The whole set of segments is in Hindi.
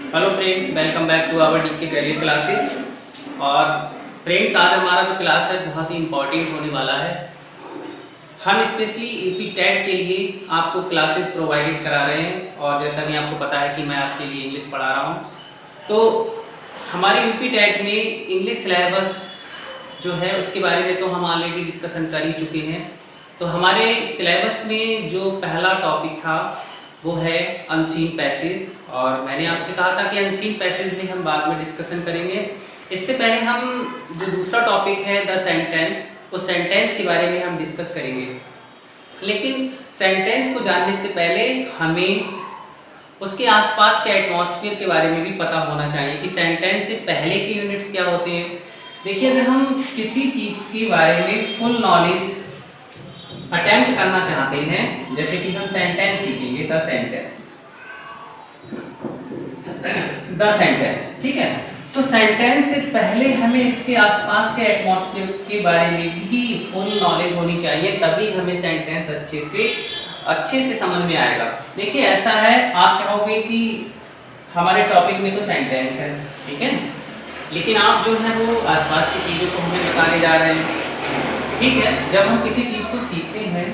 Hello friends, welcome back to our DK career classes. और फ्रेंड्स, आज हमारा जो क्लास है बहुत ही इम्पोर्टेंट होने वाला है। हम स्पेशली यूपी टेट के लिए आपको क्लासेस प्रोवाइडेड करा रहे हैं और जैसा कि आपको पता है कि मैं आपके लिए इंग्लिश पढ़ा रहा हूँ। तो हमारे यूपी टेट में इंग्लिश सिलेबस जो है उसके बारे में तो हम ऑलरेडी डिस्कशन कर ही चुके हैं। तो हमारे सिलेबस में जो पहला टॉपिक था वो है अनसीन पैसेज, और मैंने आपसे कहा था कि अनसीन पैसेज में हम बाद में डिस्कशन करेंगे। इससे पहले हम जो दूसरा टॉपिक है द सेंटेंस, उस सेंटेंस के बारे में हम डिस्कस करेंगे। लेकिन सेंटेंस को जानने से पहले हमें उसके आसपास के एटमॉस्फेयर के बारे में भी पता होना चाहिए कि सेंटेंस से पहले के यूनिट्स क्या होते हैं। देखिए, अगर हम किसी चीज़ के बारे में फुल नॉलेज अटेम्प्ट करना चाहते हैं, जैसे कि हम सेंटेंस सीखेंगे द सेंटेंस, ठीक है। तो सेंटेंस से पहले हमें इसके आसपास के एटमॉस्फेयर के बारे में भी फुल नॉलेज होनी चाहिए, तभी हमें सेंटेंस अच्छे से समझ में आएगा। देखिए, ऐसा है, आप कहोगे कि हमारे टॉपिक में तो सेंटेंस है, ठीक है, लेकिन आप जो है वो आसपास की चीज़ों को हमें बताने जा रहे हैं, ठीक है। जब हम किसी चीज़ को सीखते हैं,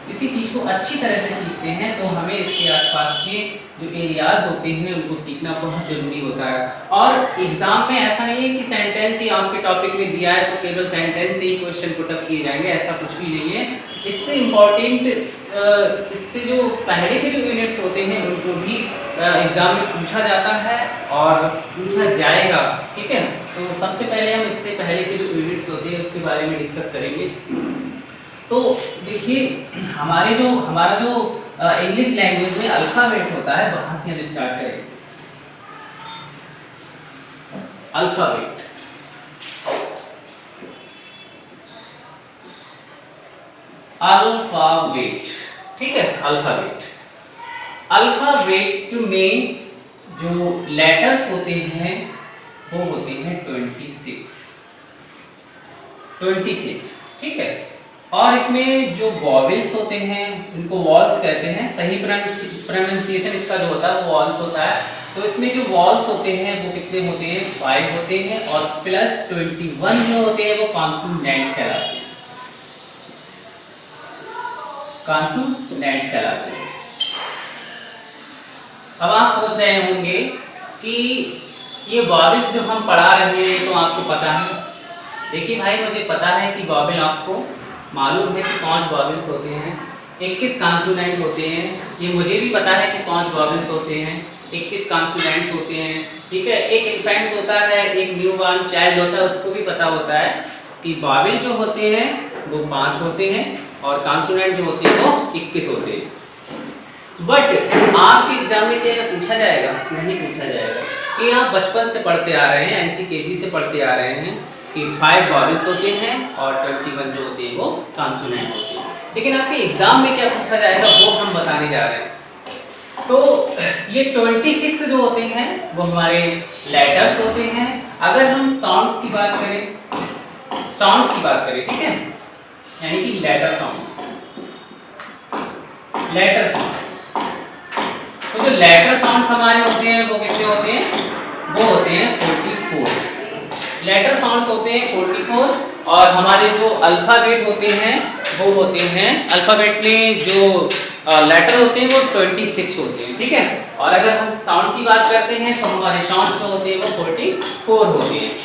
किसी चीज़ को अच्छी तरह से सीखते हैं, तो हमें इसके आसपास के जो एरियाज होते हैं उनको सीखना बहुत ज़रूरी होता है। और एग्ज़ाम में ऐसा नहीं है कि सेंटेंस ही आपके टॉपिक में दिया है तो केवल सेंटेंस से ही क्वेश्चन पुटअप किए जाएंगे, ऐसा कुछ भी नहीं है। इससे इम्पॉर्टेंट इससे जो पहले के जो यूनिट्स होते हैं उनको भी एग्ज़ाम में पूछा जाता है और पूछा जाएगा, ठीक है। तो सबसे पहले हम इससे पहले के जो यूनिट्स होते हैं उसके बारे में डिस्कस करेंगे। तो देखिए, हमारा जो इंग्लिश लैंग्वेज में अल्फ़ाबेट होता है, वहाँ से हम स्टार्ट करेंगे। अल्फ़ाबेट, ठीक है। अल्फ़ाबेट में जो लेटर्स होते हैं वो होते हैं 26, ठीक है। और इसमें जो वॉवेल्स होते हैं उनको वॉल्स कहते हैं, सही प्रोनाउंसिएशन इसका जो होता है वो वॉल्स होता है। तो इसमें जो वॉल्स होते हैं वो कितने होते हैं, 5 होते हैं, और प्लस 21 जो होते हैं वो कॉन्सोनेंट्स कहलाते हैं। अब आप सोच रहे होंगे कि ये वॉवेल्स जो हम पढ़ा रहे हैं तो आपको पता है। देखिए भाई, मुझे पता है कि वॉवेल आपको मालूम है कि 5 वॉवेल्स होते हैं, 21 कॉन्सोनेंट होते हैं। ये मुझे भी पता है कि 5 वॉवेल्स होते हैं, 21 कॉन्सोनेंट्स होते हैं, ठीक है। एक इन्फेंट होता है, एक न्यूबॉर्न चाइल्ड होता है, उसको भी पता होता है कि वॉवेल जो होते हैं वो 5 होते हैं और कॉन्सोनेंट जो होते हैं वो 21 होते हैं। बट आपके एग्जाम में क्या पूछा जाएगा? नहीं पूछा जाएगा। कि आप बचपन से पढ़ते आ रहे हैं, NCKG से पढ़ते आ रहे हैं कि 5 वॉवेल्स होते हैं और 21 जो होते हैं वो कॉन्सोनेंट होते हैं। लेकिन आपके एग्जाम में क्या पूछा जाएगा वो हम बताने जा रहे हैं। तो ये 26 जो होते हैं वो हमारे लेटर्स होते हैं। अगर हम साउंड्स की बात करें, ठीक है, यानी कि लेटर साउंड्स। तो जो लेटर साउंड्स हमारे होते हैं वो कितने होते हैं? वो होते हैं 44। लेटर साउंड्स होते हैं 44, और हमारे जो अल्फ़ाबेट होते हैं वो होते हैं, अल्फ़ाबेट में जो लेटर होते हैं वो 26 होते हैं, ठीक है। और अगर हम साउंड की बात करते हैं तो हमारे साउंड्स जो होते हैं वो 44 होते हैं।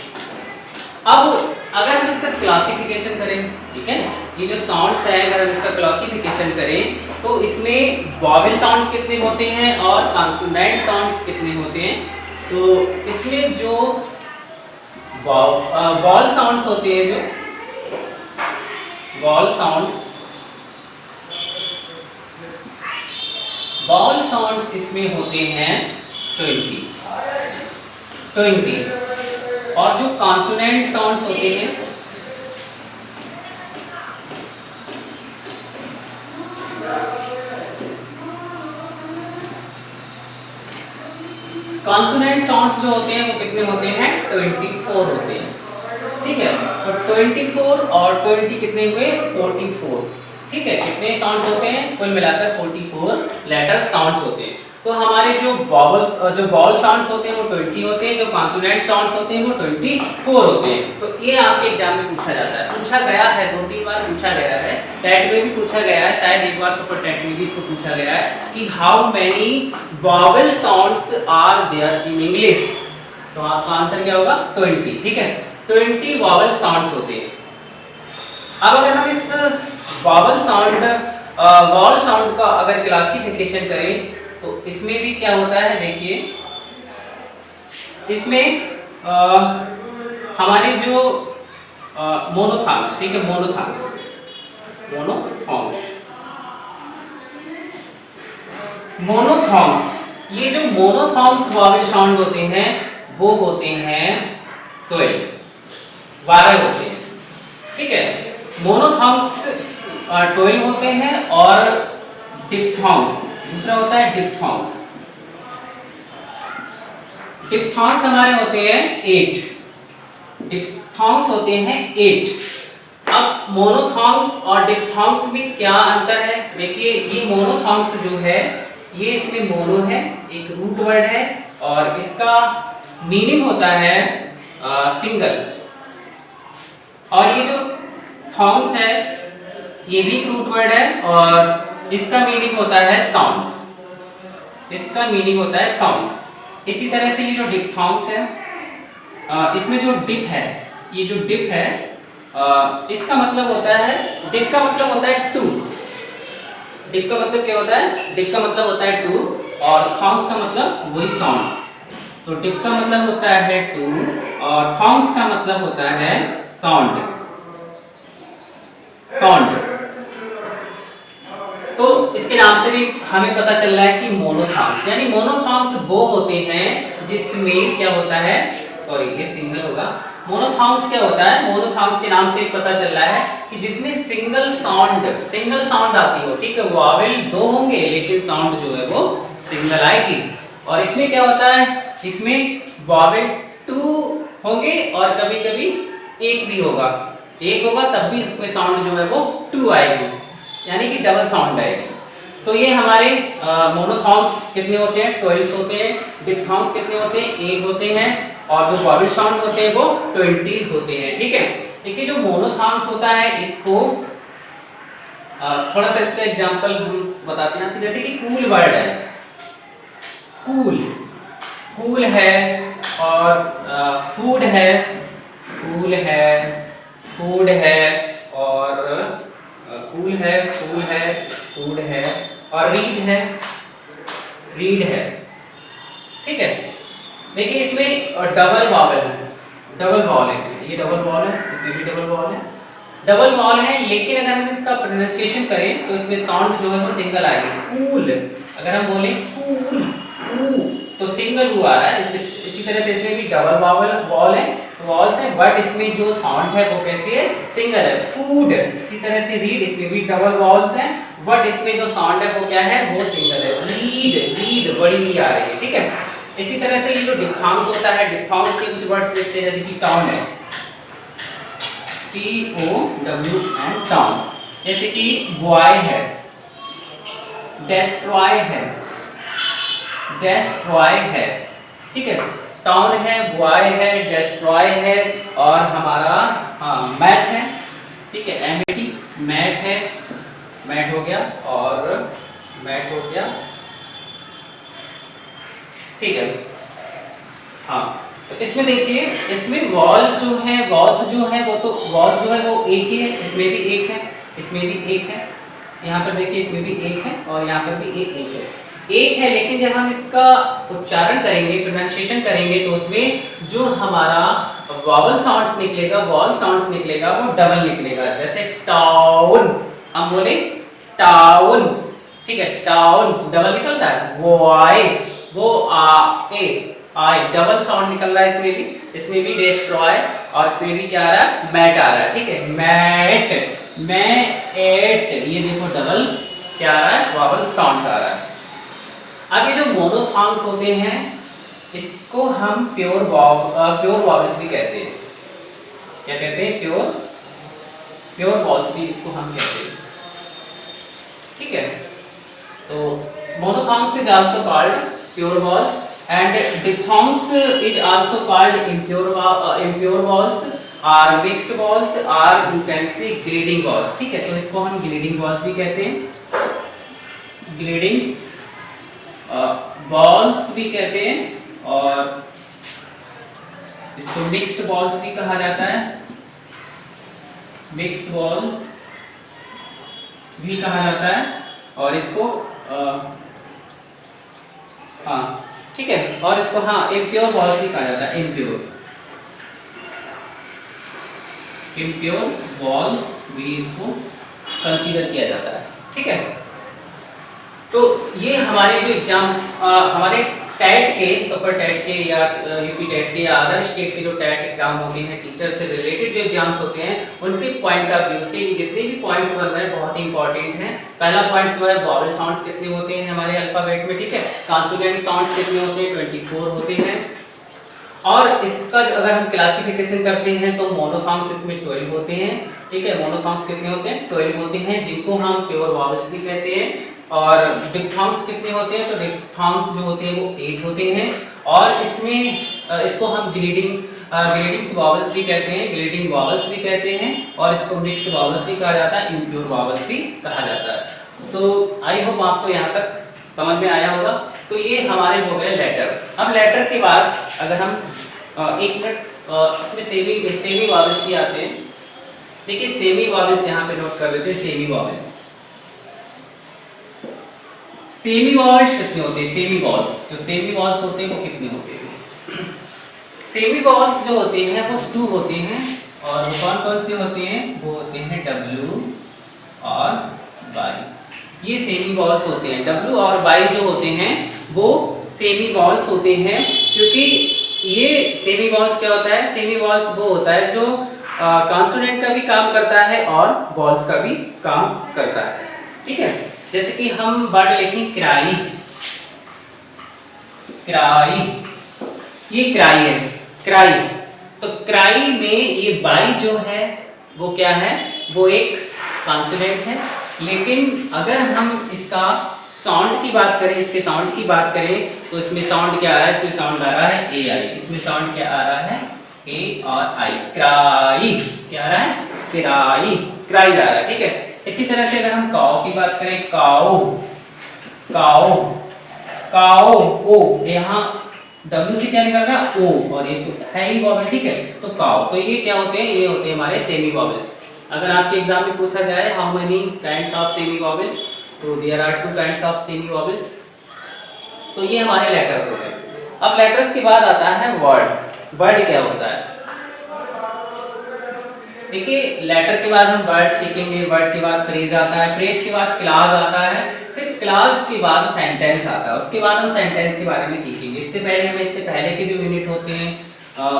अब अगर हम इसका क्लासिफिकेशन करें, ठीक है, ये जो साउंड्स है अगर हम इसका क्लासिफिकेशन करें तो इसमें वॉवेल साउंड्स कितने होते हैं और कॉन्सोनेंट साउंड कितने होते हैं। तो इसमें जो वॉल साउंड्स होते हैं, जो वॉल साउंड्स इसमें होते हैं 20, और जो कॉन्सोनेंट साउंड्स होते हैं जो होते हैं वो कितने होते हैं? 24 होते हैं, ठीक है। तो 24 और 20 कितने हुए? 44, ठीक है, कितने साउंड्स होते हैं? कुल मिलाकर 44 लेटर साउंड्स होते हैं। तो हमारे जो वॉवल साउंड्स होते हैं वो 20 होते हैं, जो कॉन्सोनेंट साउंड्स होते हैं वो 24 होते हैं। तो ये आपके एग्जाम में पूछा जाता है, पूछा गया है, 2-3 बार पूछा गया है, टेट में भी पूछा गया है, शायद एक बार सुपर टेट में भी इसको पूछा गया है कि how many vowel sounds are there in English. तो आपका आंसर क्या होगा? 20। ठीक है, 20 वॉवल साउंड्स होते हैं। अब अगर हम इस वॉवल साउंड का अगर क्लासिफिकेशन करें तो इसमें भी क्या होता है, देखिए इसमें हमारे जो मोनोथॉर्म्स, ठीक है, मोनोथॉर्म्स, ये जो मोनोथॉर्म्स वॉवल साउंड होते हैं वो होते हैं 12 होते हैं। ठीक है, मोनोथॉर्म्स 12 होते हैं और डिप्थॉर्म्स दूसरा होता है डिप्थॉर्म्स। डिप्थॉर्म्स हमारे होते हैं 8। डिप्थॉर्म्स होते हैं 8। अब मोनोथॉर्म्स और डिप्थॉर्म्स में क्या अंतर है? देखिए ये मोनोथॉर्म्स जो है ये इसमें मोनो है, एक रूट वर्ड है और इसका मीनिंग होता है सिंगल, और ये जो थॉर्म्स है ये भी एक रूट वर्ड है और इसका मीनिंग होता है साउंड, इसका मीनिंग होता है साउंड। इसी तरह से ये जो डिप्थॉर्म्स है इसमें जो डिप है, ये जो डिप है इसका मतलब होता है, डिप का मतलब होता है टू। डिप का मतलब क्या होता है? डिप का मतलब होता है टू और थॉर्म्स का मतलब वही साउंड। तो डिप का मतलब होता है टू और थॉर्म्स का मतलब होता है साउंड। तो इसके नाम से भी हमें पता चल रहा है कि मोनोथॉर्म्स, यानी मोनोथॉर्म्स वो होते हैं जिसमें क्या होता है, सॉरी ये सिंगल होगा। मोनोथॉर्म्स क्या होता है? मोनोथॉर्म्स के नाम से पता चल रहा है कि जिसमें सिंगल साउंड आती हो। ठीक है, वॉवेल 2 होंगे लेकिन साउंड जो है वो सिंगल आएगी। और इसमें क्या होता है? इसमें वॉवेल 2 होंगे और कभी-कभी एक भी होगा, एक होगा तब भी इसमें साउंड जो है वो 2 आएगी, यानी कि डबल साउंड आएगी। तो ये हमारे मोनोथॉर्म्स कितने होते हैं? 12 होते हैं। डिप्थॉर्म्स कितने होते हैं? 8 होते हैं और जो वॉवेल साउंड होते हैं वो 20 होते हैं। ठीक है, देखिए जो मोनोथॉर्म्स होता है इसको थोड़ा सा इसका एग्जांपल हम बताते हैं, जैसे कि कूल वर्ड है, कूल है और फूड है, कूल है, फूड है और कूल है, फूड है और रीड है। ठीक है, देखिए इसमें डबल वॉवल है, डबल वॉवल है इसमें, ये डबल वॉवल है, इसमें भी डबल वॉवल है, डबल वॉवल है, लेकिन अगर हम इसका प्रोनाउंसिएशन करें तो इसमें साउंड जो है वो सिंगल आएगी। कूल, अगर हम बोले कूल तो सिंगल ऊ आ रहा है। इसी तरह से इसमें भी डबल वॉवल है, वॉवल्स है, बट इसमें जो साउंड है वो कैसी है? सिंगल है। फूड, इसी तरह से रीड, इसमें भी डबल वॉवल्स हैं बट इसमें जो साउंड है वो क्या है? वो सिंगल है। रीड बड़ी ही आ रही है। ठीक है, इसी तरह से ये जो डिप्थॉर्म्स होता है, डिप्थॉर्म्स के कुछ वर्ड्स लिखते हैं, जैसे कि टाउन है, TOWN टाउन, जैसे कि बॉय है, डेस्ट्रॉय है। ठीक है, टाउन है, बॉय है, डेस्ट्रॉय है और हमारा मैट है। ठीक है, MAT, मैट है, मैट हो गया और मैट हो गया। ठीक है, हाँ, तो इसमें देखिए इसमें वॉल्स जो है वो तो वॉल्स जो है वो एक ही है, इसमें भी एक है, इसमें भी एक है, यहाँ पर देखिए इसमें भी एक है और यहाँ पर भी एक है, लेकिन जब हम इसका उच्चारण करेंगे, प्रोनाउंसिएशन करेंगे तो उसमें जो हमारा वॉवल साउंड्स निकलेगा वो डबल निकलेगा। जैसे टाउन, हम बोले टाउन, ठीक है, टाउन डबल निकलता है। बॉय, वो आई डबल साउंड निकल रहा है इसमें भी डेस्ट्रॉय और इसमें भी क्या आ रहा है? मैट आ रहा है। ठीक है, मैट, ये देखो डबल क्या आ रहा है? वॉवल साउंड्स आ रहा है। अब ये जो मोनोथॉर्म्स होते हैं इसको हम प्योर वॉवल्स भी कहते हैं। क्या कहते हैं? प्योर वॉवल्स भी इसको हम कहते हैं। ठीक है। तो monophthongs is also called pure vowels and diphthongs is also called impure walls or mixed walls or you can say grading walls, ठीक है। तो इसको हम ग्रेडिंग वॉल्स भी कहते हैं, ग्रेडिंग्स वॉल्स भी कहते हैं, और इसको मिक्स्ड वॉल्स भी कहा जाता है, मिक्स्ड वॉल भी कहा जाता है, और इसको हाँ ठीक है, और इसको हाँ इम्प्योर वॉल्स भी कहा जाता है, इम्प्योर वॉल्स भी इसको कंसीडर किया जाता है, ठीक है। तो ये हमारे जो एग्जाम हमारे टैट के, सुपर टैट के या यूपी टैट के या अदर स्टेट के जो टैट एग्जाम होते हैं, टीचर से रिलेटेड जो एग्जाम्स होते हैं, उनके पॉइंट ऑफ व्यू से ये जितने भी पॉइंट्स बन रहे हैं बहुत ही इंपॉर्टेंट हैं। पहला पॉइंट जो है वॉवेल साउंड्स कितने होते हैं हमारे अल्फाबेट में, ठीक है। कॉन्सोनेंट साउंड्स कितने होते हैं, 24 होते हैं। और इसका अगर हम क्लासिफिकेशन करते हैं तो मोनोथॉर्म्स इसमें 12 होते हैं, ठीक है। मोनोथॉर्म्स कितने होते हैं, 12 होते हैं, जिनको हम प्योर वॉवेल्स भी कहते हैं। और डिप्थॉन्ग्स कितने होते हैं, तो डिप्थॉन्ग्स जो होते हैं वो 8 होते हैं। और इसमें इसको हम ग्रेडिंग्स वॉवेल्स भी कहते हैं, ग्रेडिंग वॉवेल्स भी कहते हैं, और इसको मिक्स्ड वॉवेल्स भी कहा जाता है, इम्प्योर वॉवेल्स भी कहा जाता है। तो आई होप आपको यहाँ तक समझ में आया होगा। तो ये हमारे हो गए लेटर। अब लेटर के बाद अगर हम एक मिनट इसमें सेमी वॉवेल्स भी आते हैं। देखिए सेमी वॉवेल्स यहाँ पे नोट कर देते हैं, सेमी वॉवेल्स। सेमी वॉवेल्स कितने होते हैं, सेमी वॉल्स जो सेमी वॉल्स होते हैं वो कितने होते हैं। सेमी वॉल्स जो होते हैं वो 2 होते हैं, और वो कौन कौन से होते हैं, वो होते हैं W और Y। ये सेमी वॉल्स होते हैं, W और Y जो होते हैं वो सेमी वॉल्स होते हैं। क्योंकि ये सेमी वॉल्स क्या होता है, सेमी वॉल्स वो होता है जो कॉन्सोनेंट का भी काम करता है और वॉल्स का भी काम करता है, ठीक है। जैसे कि हम वर्ड लिखें क्राई, क्राई, ये क्राई है, क्राई। तो क्राई में ये बाई जो है वो क्या है, वो एक कॉन्सोनेंट है। लेकिन अगर हम इसका साउंड की बात करें, इसके साउंड की बात करें, तो इसमें साउंड क्या आ रहा है, इसमें साउंड आ रहा है ए आई। इसमें साउंड क्या आ रहा है, ए और आई। क्राई क्या आ रहा है, क्राई, क्राई आ रहा है, ठीक है। इसी तरह से अगर हम काओ की बात करें, काओ, काओ, काओ, ओ, यहाँ W से क्या निकल रहा है, ओ, और ये तो है ही वॉवेल, ठीक है। तो काओ, तो ये क्या होते हैं, ये होते हैं हमारे सेमी वॉवेल्स। अगर आपके एग्जाम में पूछा जाए how many kinds of semi vowels, तो there are 2 kinds of semi vowels. तो ये हमारे लेटर्स हो गए। अब लेटर्स के बाद आता है वर्ड। वर्ड क्या होता है, देखिए लेटर के बाद हम वर्ड सीखेंगे, वर्ड के बाद फ्रेज आता है, फ्रेज के बाद क्लास आता है, फिर क्लास के बाद सेंटेंस आता है। उसके बाद हम सेंटेंस के बारे में सीखेंगे। इससे पहले के जो यूनिट होते हैं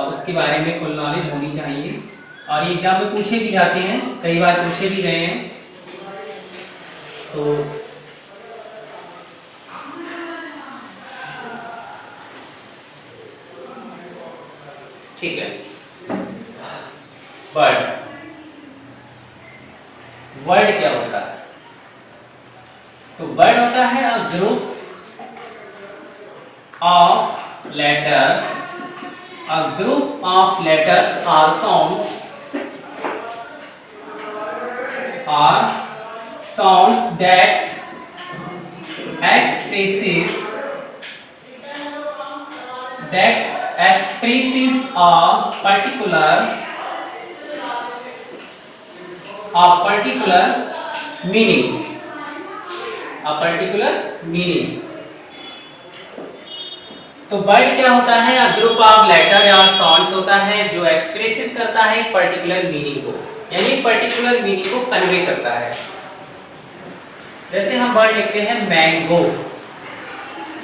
उसके बारे में फुल नॉलेज होनी चाहिए, और ये एग्जाम में पूछे भी जाते हैं, कई बार पूछे भी गए हैं। तो ठीक है, वर्ड, वर्ड क्या होता है, तो वर्ड होता है a group of letters, a group of letters और sounds that expresses a particular meaning, a particular meaning। तो वर्ड क्या होता है, अ ग्रुप ऑफ लेटर या साउंड्स होता है जो एक्सप्रेसेस करता है एक पर्टिकुलर मीनिंग को, यानी पर्टिकुलर मीनिंग को कन्वे करता है। जैसे हम वर्ड लिखते हैं मैंगो,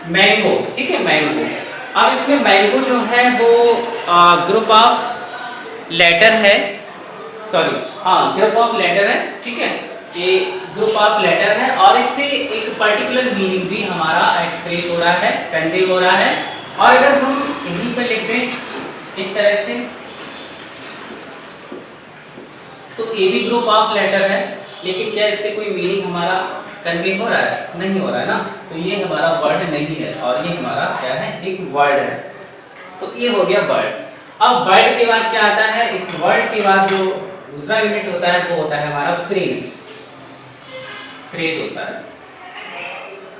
मैंगो, ठीक है, मैंगो। अब इसमें मैंगो जो है वो ग्रुप ऑफ लेटर है, सॉरी हाँ ग्रुप ऑफ लेटर है, ठीक है, ये ग्रुप ऑफ लेटर है, और इससे एक पर्टिकुलर मीनिंग भी हमारा एक्सप्रेस हो रहा है, कन्वे हो रहा है। और अगर हम यहीं पर लिख दें इस तरह से, तो ये भी ग्रुप ऑफ लेटर है, लेकिन क्या इससे कोई मीनिंग हमारा कन्वे हो रहा है? नहीं हो रहा है ना, तो ये हमारा वर्ड नहीं है और ये हमारा क्या है, एक वर्ड है। तो ये हो गया वर्ड। अब वर्ड के बाद क्या आता है, इस वर्ड के बाद जो दूसरा यूनिट होता है वो होता है हमारा फ्रेज। फ्रेज होता है।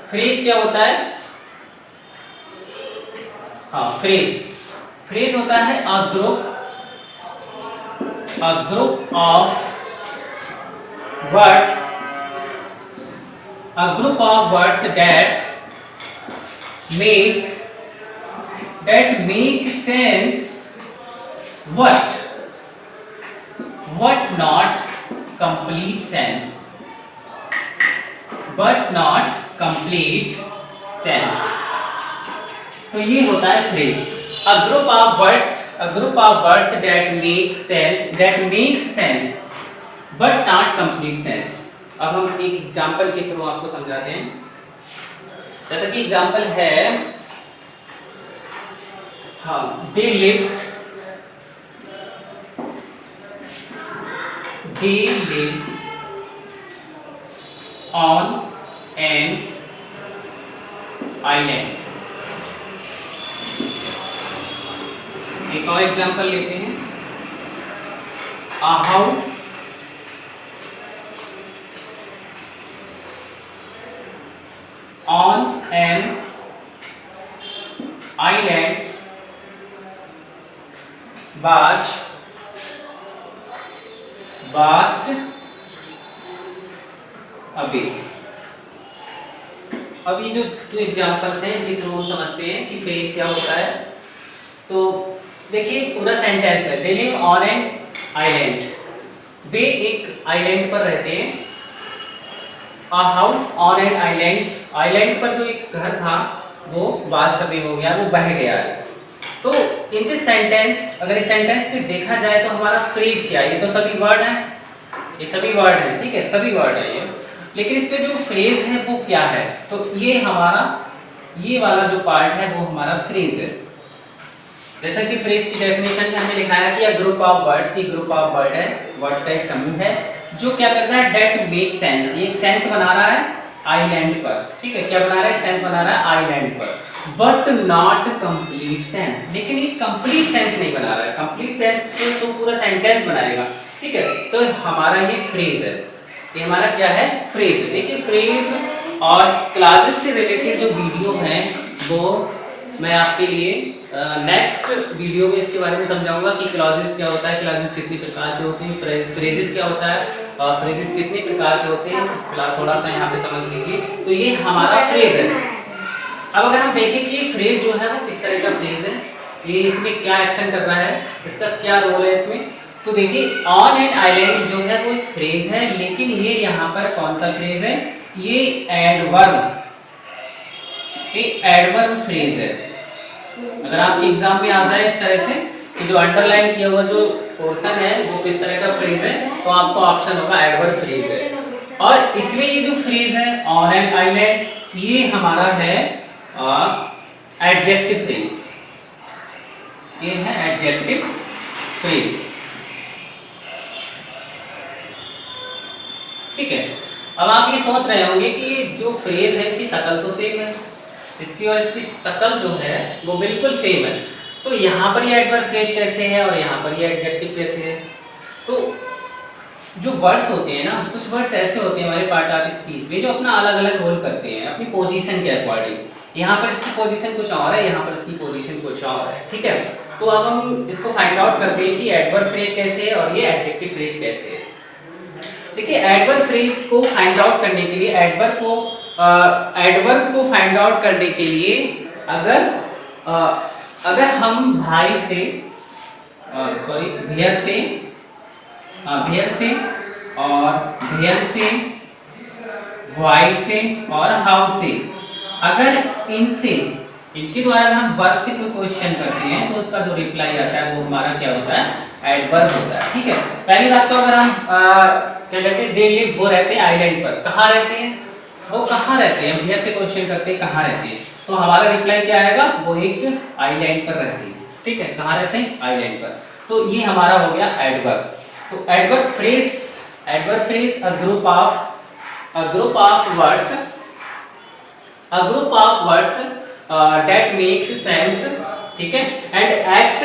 फ्रेज क्या होता है? हाँ, फ्रेज। फ्रेज होता है a group of words, a group of words that make sense, what not complete sense, but not complete sense। तो ये होता है phrase. a group of words that makes sense but not complete sense। अब हम एक एग्जाम्पल के थ्रू आपको समझाते हैं। जैसा कि एग्जाम्पल है, हाँ, दे लिव ऑन एन आइलैंड। एक और एग्जाम्पल लेते हैं, a house on an island vast away। अब ये जो दो एग्जाम्पल्स हैं इनके थ्रू हम समझते हैं कि फ्रेज क्या होता है। तो देखिए पूरा सेंटेंस है, they live on an island. वे एक आइलैंड पर रहते हैं। A house on an island, island पर जो एक घर था वो वास्ट अवे हो गया, वो बह गया है। तो इन दिस सेंटेंस, अगर इस सेंटेंस पे देखा जाए तो हमारा फ्रेज क्या है? ये तो सभी वर्ड हैं, ये सभी वर्ड हैं, ठीक है, सभी वर्ड है ये। लेकिन इस पे जो फ्रेज है वो क्या है? तो ये हमारा, ये वाला जो पार्ट है वो हमारा फ्रेज है। जैसा कि फ्रेज की डेफिनेशन में हमने लिखाया कि ग्रुप ऑफ वर्ड्स, ये ग्रुप ऑफ वर्ड है, वर्ड्स का एक समूह है जो क्या करता है, डेट मेक सेंस। ये एक सेंस बना रहा है आइलैंड पर, ठीक है, क्या बना रहा है, सेंस बना रहा है आइलैंड पर, बट नॉट कंप्लीट सेंस। लेकिन ये कंप्लीट सेंस नहीं बना रहा है। कंप्लीट सेंस तो पूरा सेंटेंस बनाएगा, ठीक है। तो हमारा ये फ्रेज है, ये हमारा क्या है, फ्रेज है। देखिए फ्रेज और क्लासेस से रिलेटेड जो वीडियो हैं वो मैं आपके लिए नेक्स्ट वीडियो में इसके बारे में समझाऊंगा कि क्लॉजेस क्या होता है, क्लॉजेस कितने प्रकार के होते हैं, फ्रेजेस क्या होता है और फ्रेजेस कितने प्रकार के होते हैं। थोड़ा सा यहाँ पे समझ लीजिए। तो ये हमारा फ्रेज है। अब अगर हम देखें कि ये फ्रेज जो है वो किस तरह का फ्रेज है, ये इसमें क्या एक्शन कर रहा है, इसका क्या रोल है इसमें। तो देखिए ऑन एन आइलैंड जो है वो एक फ्रेज है, लेकिन ये यहाँ पर कौन सा फ्रेज है, ये एडवर्ब, ये एडवर्ब फ्रेज है। अगर आपके एग्जाम में आ जाए इस तरह से कि जो अंडरलाइन किया हुआ जो पोर्शन है वो किस तरह का फ्रेज है, तो आपको ऑप्शन होगा एडवर्ब फ्रेज है। और इसमें ये जो फ्रेज है ऑन एन आइलैंड, ये हमारा है एडजेक्टिव फ्रेज, ये है एडजेक्टिव फ्रेज, ठीक है। अब आप ये सोच रहे होंगे कि जो फ्रेज है इसकी शक्ल तो सेम है, इसकी और इसकी शक्ल जो है वो बिल्कुल सेम है, तो यहाँ पर ये एडवर्ब फ्रेज कैसे है और यहाँ पर ये एडजेक्टिव कैसे है। तो जो वर्ड्स होते हैं ना, कुछ वर्ड्स ऐसे होते हैं हमारे पार्ट ऑफ स्पीच में जो अपना अलग अलग रोल करते हैं अपनी पोजीशन के अकॉर्डिंग। यहाँ पर इसकी पोजीशन कुछ और है, यहाँ पर इसकी पोजीशन कुछ और है, ठीक है। तो अब हम इसको फाइंड आउट करते हैं कि एडवर्ब फ्रेज कैसे है और ये एडजेक्टिव फ्रेज कैसे है। देखिए एडवर्ब फ्रेज को फाइंड आउट करने के लिए, एडवर्ब को फाइंड आउट करने के लिए अगर हम भाई से भेयर से और भेयर से, वाई से और हाउस से, अगर इनके द्वारा अगर हम वर्ब से कोई क्वेश्चन करते हैं तो उसका जो रिप्लाई आता है वो हमारा क्या होता है, एडवर्ब होता है, ठीक है। पहली बात तो अगर हम क्या कहते हैं, दे लिव, वो रहते हैं आइलैंड पर। कहाँ रहते हैं वो, कहाँ रहते हैं, भेयर से क्वेश्चन करते हैं कहाँ रहते हैं, तो हमारा रिप्लाई क्या आएगा, वो एक आइलैंड पर रहते हैं, ठीक है। कहाँ रहते हैं, आइलैंड पर। तो ये हमारा हो गया एडवर्ब। तो adverb phrase a group of a group of words that makes sense, ठीक है, and act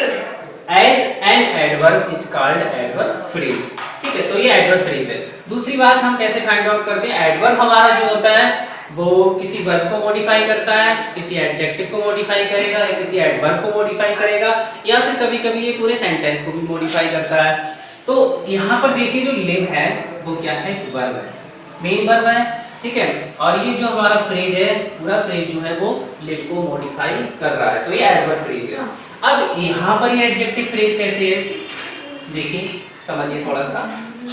as an adverb is called adverb phrase, ठीक है। तो ये adverb phrase है। दूसरी बात हम कैसे फाइंड आउट करते हैं, adverb हमारा जो होता है वो किसी वर्ब को मॉडिफाई करता है, किसी एडजेक्टिव को मॉडिफाई करेगा या किसी एडवर्ब को मॉडिफाई करेगा, या फिर कभी कभी ये पूरे सेंटेंस को भी मॉडिफाई करता है। तो यहाँ पर देखिए जो लिव है वो क्या है, वर्ब है, मेन वर्ब है, ठीक है। और ये जो हमारा फ्रेज है, पूरा फ्रेज जो है वो लिव को मॉडिफाई कर रहा है, तो ये एडवर्ब फ्रेज है। अब यहाँ पर ये एडजेक्टिव फ्रेज कैसे है, देखिए समझिए थोड़ा सा।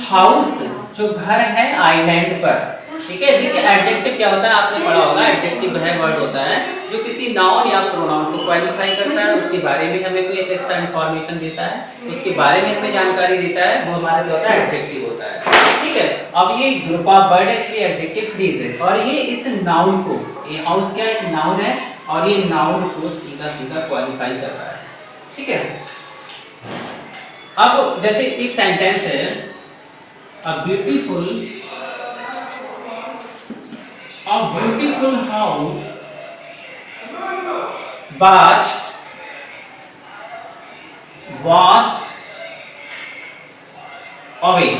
हाउस जो घर है आइलैंड पर, ठीक है। देखिए एडजेक्टिव क्या होता है, आपने पढ़ा होगा, एडजेक्टिव वह वर्ड होता है जो किसी नाउन या प्रोनाउन को क्वालिफाई करता है, उसके बारे में हमें कोई एक्स्ट्रा इंफॉर्मेशन देता है, उसके बारे में हमें जानकारी देता है, वो हमारा जो होता है एडजेक्टिव होता है, ठीक है। अब ये ग्रुप ऑफ वर्ड है इसलिए एडजेक्टिव फ्रेज है, और ये इस नाउन को, ये हाउस क्या एक नाउन है और ये नाउन को सीधा सीधा क्वालिफाई कर रहा है, ठीक है। अब जैसे एक सेंटेंस है, अ beautiful house washed away,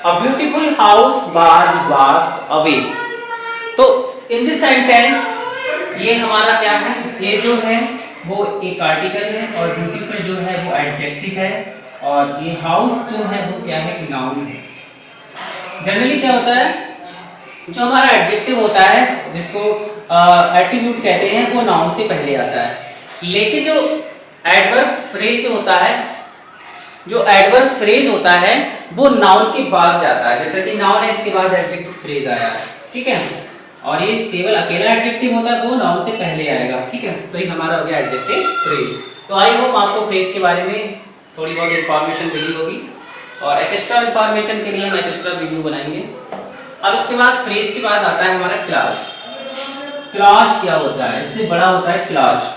a beautiful house washed away। तो इन दिस सेंटेंस ये हमारा क्या है, ये जो है वो एक आर्टिकल है और ब्यूटीफुल जो है वो एडजेक्टिव है, और ये हाउस जो है वो क्या है, नाउन है। जनरली क्या होता है, जो हमारा एडजेक्टिव होता है जिसको एट्रीब्यूट कहते हैं वो नाउन से पहले आता है, लेकिन जो एडवर्ब फ्रेज होता है, जो एडवर्ब फ्रेज होता है वो नाउन के बाद जाता है। जैसे कि नाउन है इसके बाद एडजेक्टिव फ्रेज आया है, ठीक है, और ये केवल अकेला एडजेक्टिव होता है वो नाउन से पहले आएगा, ठीक है। तो ये हमारा हो गया एडजेक्टिव फ्रेज। तो आई होप आपको फ्रेज के बारे में थोड़ी बहुत इंफॉर्मेशन मिली होगी, और एक्स्ट्रा इंफॉर्मेशन के लिए हम एक्स्ट्रा वीडियो बनाएंगे। अब इसके बाद फ्रेज के बाद आता है हमारा क्लास। क्लास क्या होता है, इससे बड़ा होता है क्लास।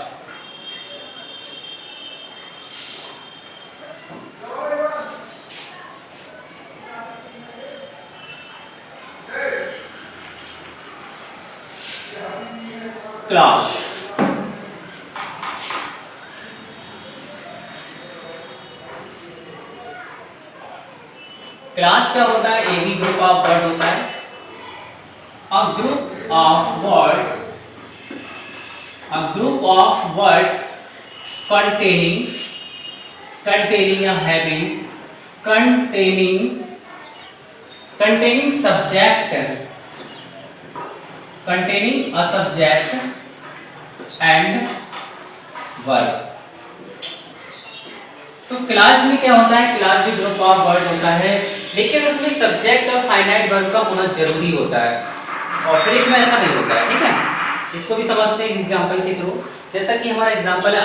क्लास क्लास क्या होता है, a be group of word होता है। A group of words containing या having containing a subject and verb। तो क्लास में क्या होता है, क्लास भी ग्रुप ऑफ वर्ड होता है, लेकिन उसमें सब्जेक्ट और फाइनाइट वर्ब का होना जरूरी होता है, और फ्रेज में ऐसा नहीं होता है, ठीक है। इसको भी समझते हैं एग्जांपल के थ्रू। जैसा कि हमारा एग्जांपल है,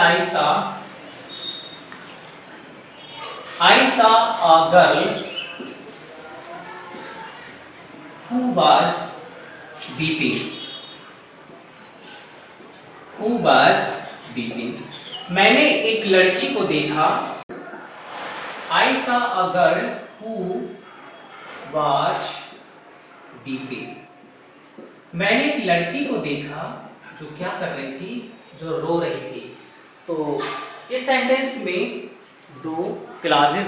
आई सा a girl who was beeping. मैंने एक लड़की को देखा, आई सा a girl who was beeping. मैंने एक लड़की को देखा जो क्या कर रही थी, जो रो रही थी। तो इस सेंटेंस में दो क्लासेस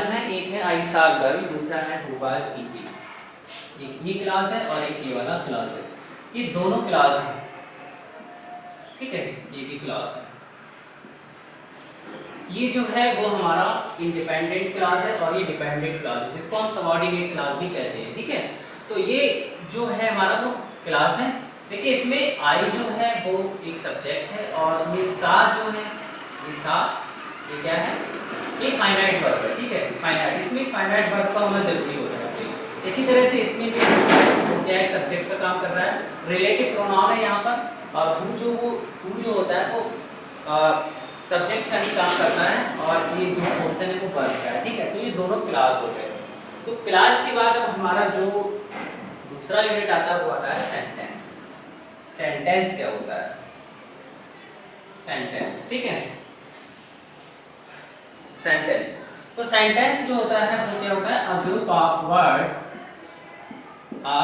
हैं, एक है आई सा गर्ल, दूसरा है हु वाज बीपिंग। एक ये क्लास है और एक ये वाला क्लास है, ये दोनों क्लास हैं, ठीक है, ये भी क्लास है। ये जो है वो हमारा इंडिपेंडेंट क्लास है और ये डिपेंडेंट क्लास है, जिसको हम सबऑर्डिनेट क्लास भी कहते हैं, ठीक है। तो ये जो है हमारा वो क्लास है। देखिए इसमें आई जो है वो एक सब्जेक्ट है, और ये सा जो है, ये क्या है, ये फाइनाइट वर्ब है, ठीक है, फाइनाइट। इसमें फाइनाइट वर्ब का होना जरूरी होता है। इसी तरह से इसमें भी क्या है, सब्जेक्ट का काम कर रहा है, रिलेटिव प्रोनाउन है यहाँ पर, और हु जो होता है वो सब्जेक्ट का ही काम करता है, और ये जो पोर्शन है वो वर्ब का है, ठीक है। तो ये दोनों क्लास हो गए। तो क्लास के बाद अब हमारा जो दूसरा यूनिट आता है वो आता है सेंटेंस। सेंटेंस क्या होता है, सेंटेंस, ठीक है, सेंटेंस। तो सेंटेंस जो होता है वो क्या होता है? A group of words, a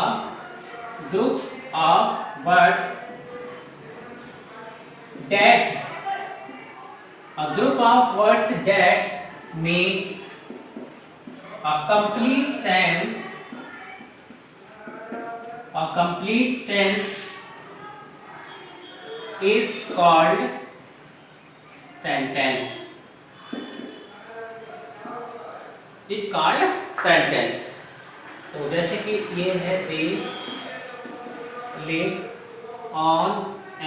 group of words that a group of words that makes a complete sense is called sentence. Is called sentence. तो जैसे कि ये है they live on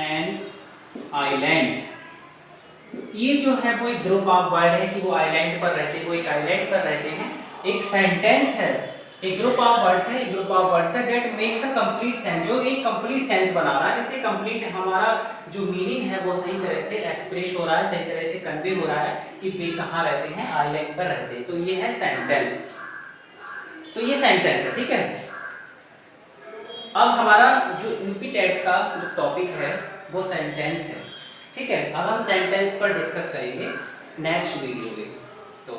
an island, ये जो है वो एक ग्रुप ऑफ वर्ड है कि वो आइलैंड पर रहते हैं, वो एक आइलैंड पर रहते हैं। एक सेंटेंस है, एक ग्रुप ऑफ वर्ड्स है, एक ग्रुप ऑफ वर्ड्स है that makes a complete sense, जो एक कंप्लीट सेंस बना रहा है, जिससे कंप्लीट हमारा जो मीनिंग है वो सही तरह से एक्सप्रेस हो रहा है, सही तरह से कन्वे हो रहा है कि वे कहाँ रहते हैं, आइलैंड पर रहते हैं। तो ये है सेंटेंस, तो ये सेंटेंस है, ठीक है। अब हमारा जो यूपी-टेट का जो टॉपिक है वो सेंटेंस है, ठीक है। अब हम सेंटेंस पर डिस्कस करेंगे नेक्स्ट वीडियो में। तो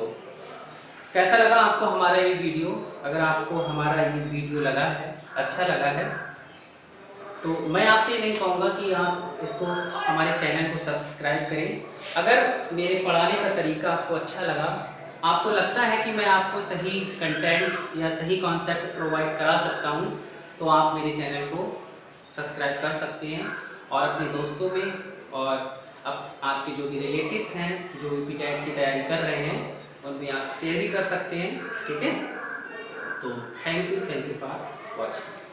कैसा लगा आपको हमारा ये वीडियो? अगर आपको हमारा ये वीडियो लगा है, अच्छा लगा है, तो मैं आपसे ये नहीं कहूँगा कि आप इसको हमारे चैनल को सब्सक्राइब करें। अगर मेरे पढ़ाने का तरीका आपको अच्छा लगा, आपको लगता है कि मैं आपको सही कंटेंट या सही कॉन्सेप्ट प्रोवाइड करा सकता हूँ, तो आप मेरे चैनल को सब्सक्राइब कर सकते हैं और अपने दोस्तों में और अब आपके जो भी रिलेटिव्स हैं जो यूपी-टेट की तैयारी कर रहे हैं उनमें आप शेयर भी कर सकते हैं, ठीक है। तो थैंक यू फॉर वॉचिंग।